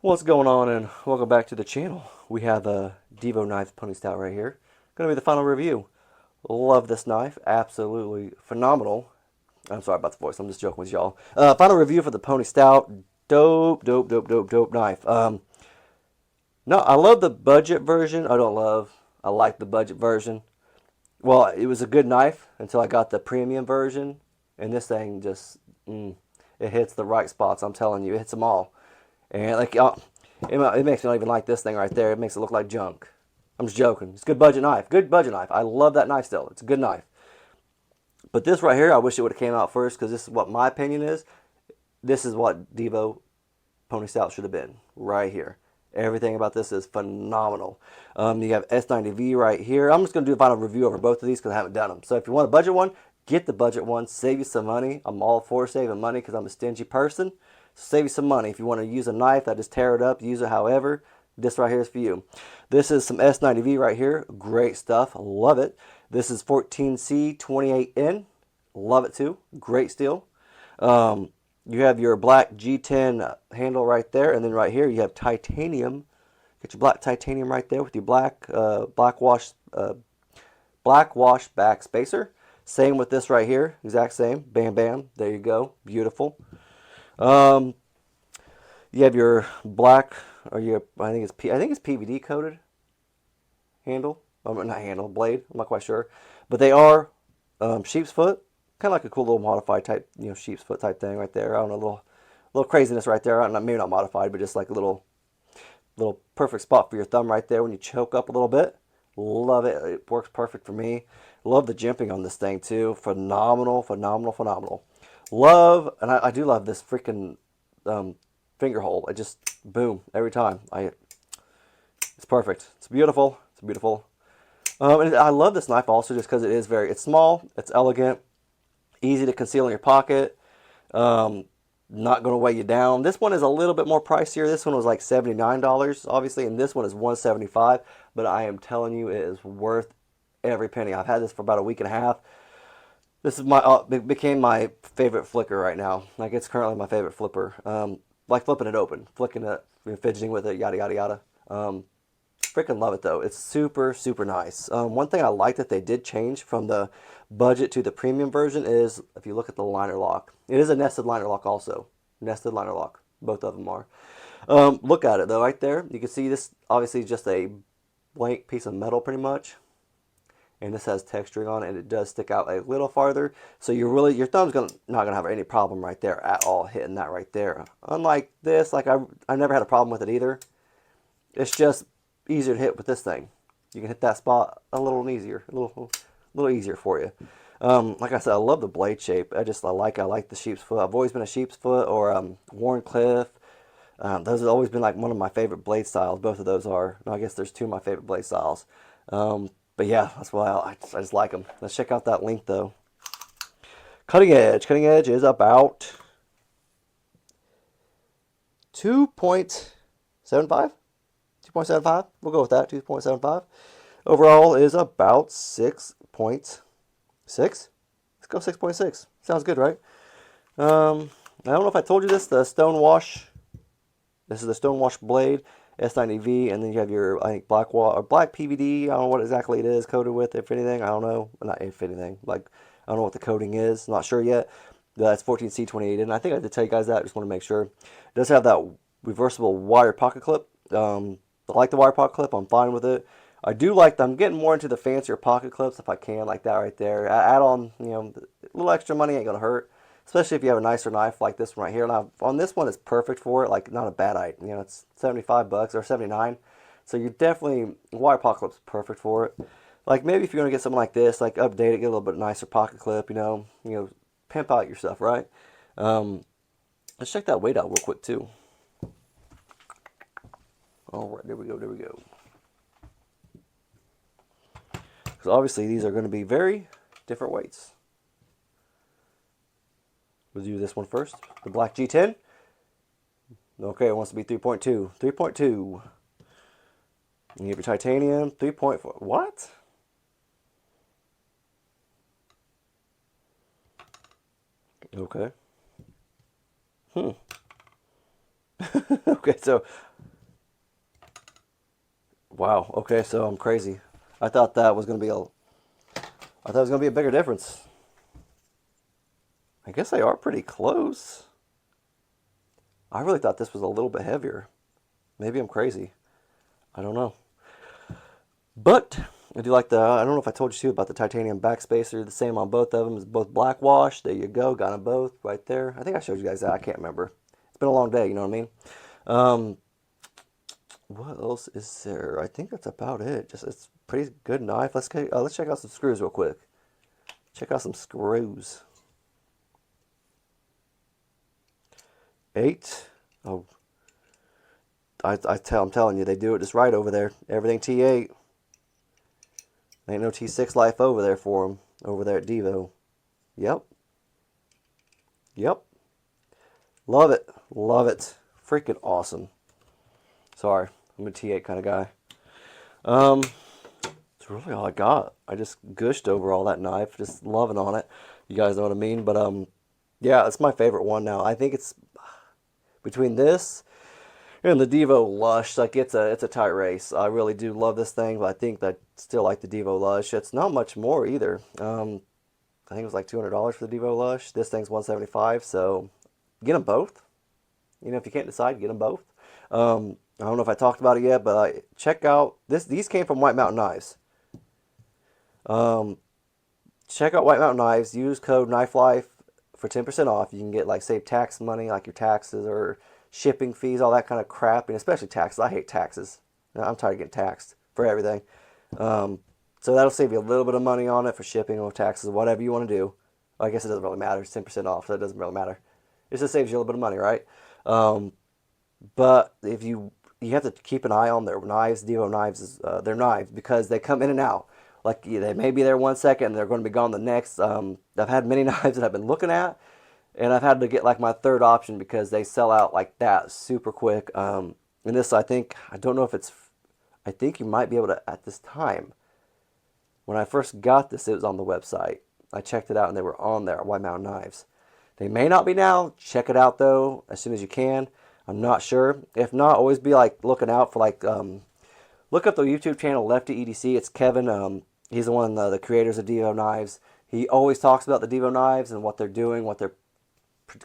What's going on, and welcome back to the channel. We have a Divo knife pony stout right here. Going to be the final review. Love this knife, absolutely phenomenal. I'm sorry about the voice, I'm just joking with y'all. Final review for the pony stout. Dope, dope, dope, dope, dope knife. No, I love the budget version. I like the budget version. Well, it was a good knife until I got the premium version, and this thing just, it hits the right spots. I'm telling you, it hits them all. And like, it makes me not even like this thing right there. It makes it look like junk. I'm just joking. It's a good budget knife. Good budget knife. I love that knife still. It's a good knife. But this right here, I wish it would have came out first because this is what my opinion is. This is what Divo Pony Stout should have been right here. Everything about this is phenomenal. You have S90V right here. I'm just going to do a final review over both of these because I haven't done them. So if you want a budget one, get the budget one. Save you some money. I'm all for saving money because I'm a stingy person. So save you some money. If you want to use a knife that just tear it up, use it however, this right here is for you. This is some S90V right here. Great stuff. Love it. This is 14C28N. Love it too. Great steel. You have your black G10 handle right there, and then right here you have titanium. Get your black titanium right there with your black wash back spacer. Same with this right here, exact same. Bam, bam. There you go. Beautiful. Um, you have your black, or your I think it's PVD coated handle. Not handle, blade. I'm not quite sure, but they are sheep's foot. Kind of like a cool little modified type, sheep's foot type thing right there. I don't know, little craziness right there. Maybe not modified, but just like a little perfect spot for your thumb right there when you choke up a little bit. Love it. It works perfect for me. Love the jimping on this thing too. Phenomenal, phenomenal, phenomenal. Love, and I do love this freaking finger hole. It just boom every time. It's perfect. It's beautiful. It's beautiful. And I love this knife also just because it's small, it's elegant, easy to conceal in your pocket. Not going to weigh you down. This one is a little bit more pricier. This one was like $79, obviously, and this one is $175. But I am telling you, it is worth every penny. I've had this for about a week and a half. This is it became my favorite flicker right now. Like, it's currently my favorite flipper. Like flipping it open, flicking it, fidgeting with it, yada yada yada. Freaking love it though. It's super, super nice. One thing I like that they did change from the budget to the premium version is if you look at the liner lock. It is a nested liner lock also. Nested liner lock. Both of them are. Look at it though right there. You can see this obviously just a blank piece of metal pretty much. And this has texturing on it, and it does stick out a little farther. So your thumb's not gonna have any problem right there at all hitting that right there. Unlike this, like I never had a problem with it either. It's just easier to hit with this thing. You can hit that spot a little easier, a little easier for you. Like I said, I love the blade shape. I like the sheep's foot. I've always been a sheep's foot or Warncliffe. Those have always been like one of my favorite blade styles. Both of those are. No, I guess there's two of my favorite blade styles. But yeah, that's why I just like them. Let's check out that link though. Cutting edge. Cutting edge is about 2.75. 2.75. We'll go with that. 2.75. Overall is about 6.6. Let's go 6.6. Sounds good, right? I don't know if I told you this. The Stonewash. This is the Stonewash blade, S90V, and then you have your, I think, black PVD. I don't know what exactly it is coated with, if anything. I don't know. Not if anything. Like, I don't know what the coating is. Not sure yet. That's 14C28, and I think I did tell you guys that. I just want to make sure. It does have that reversible wire pocket clip. I like the wire pocket clip. I'm fine with it. I do like I'm getting more into the fancier pocket clips if I can, like that right there. Add on, a little extra money ain't gonna hurt, especially if you have a nicer knife like this one right here. Now on this one, it's perfect for it. Like not a bad item. It's $75 or 79, so you're definitely wire pocket clip's perfect for it. Like maybe if you're gonna get something like this, like update it, get a little bit nicer pocket clip. Pimp out your stuff, right? Let's check that weight out real quick too. All right, there we go, there we go. Because obviously these are going to be very different weights. We'll do this one first. The black G10. Okay, it wants to be 3.2. 3.2. You have your titanium, 3.4. What? Okay. Okay, so Wow. Okay, so I'm crazy. I thought that was gonna be a. I thought it was gonna be a bigger difference. I guess they are pretty close. I really thought this was a little bit heavier. Maybe I'm crazy. I don't know. But I do like the. I don't know if I told you too about the titanium backspacer. The same on both of them. It's both black wash. There you go. Got them both right there. I think I showed you guys that. I can't remember. It's been a long day. You know what I mean? Um, what else is there? I think that's about it. Just it's pretty good knife. Let's check out some screws real quick. Check out some screws. 8. Oh, I'm telling you, they do it just right over there. Everything T8. Ain't no T6 life over there for them. Over there at Divo. Yep. Yep. Love it. Love it. Freaking awesome. Sorry, I'm a T8 kind of guy. That's really all I got. I just gushed over all that knife, just loving on it. You guys know what I mean? But yeah, it's my favorite one now. I think it's between this and the Divo Lush. Like it's a tight race. I really do love this thing, but I think that I still like the Divo Lush. It's not much more either. I think it was like $200 for the Divo Lush. This thing's 175. So get them both. You know, if you can't decide, get them both. I don't know if I talked about it yet, but check out this. These came from White Mountain Knives. Um, check out White Mountain Knives. Use code KnifeLife for 10% off. You can get like save tax money, like your taxes or shipping fees, all that kind of crap, and especially taxes. I hate taxes. I'm tired of getting taxed for everything. Um, so that'll save you a little bit of money on it for shipping or taxes, whatever you want to do. I guess it doesn't really matter. It's 10% off, so it doesn't really matter. It just saves you a little bit of money, right? Um, but if you have to keep an eye on their knives. Divo knives is their knives because they come in and out. Like they may be there 1 second and they're going to be gone the next. I've had many knives that I've been looking at, and I've had to get like my third option because they sell out like that super quick. And this, I don't know if it's. I think you might be able to at this time. When I first got this, it was on the website. I checked it out and they were on there, White Mountain Knives. They may not be now. Check it out though as soon as you can. I'm not sure. If not, always be like looking out for like look up the YouTube channel Lefty EDC. It's Kevin. He's the one the creators of Divo Knives. He always talks about the Divo Knives and what they're doing, what they're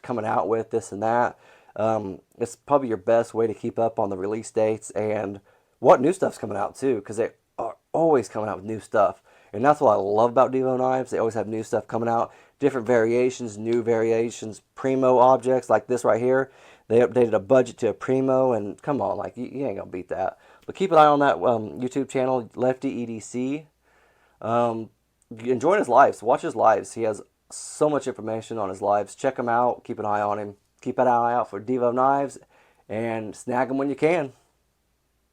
coming out with, this and that. It's probably your best way to keep up on the release dates and what new stuff's coming out too, because they are always coming out with new stuff. And that's what I love about Divo Knives. They always have new stuff coming out, different variations, new variations, primo objects like this right here. They updated a budget to a primo, and come on, like you ain't gonna beat that. But keep an eye on that YouTube channel, Lefty EDC. Join his lives, watch his lives. He has so much information on his lives. Check him out. Keep an eye on him. Keep an eye out for Divo Knives, and snag them when you can.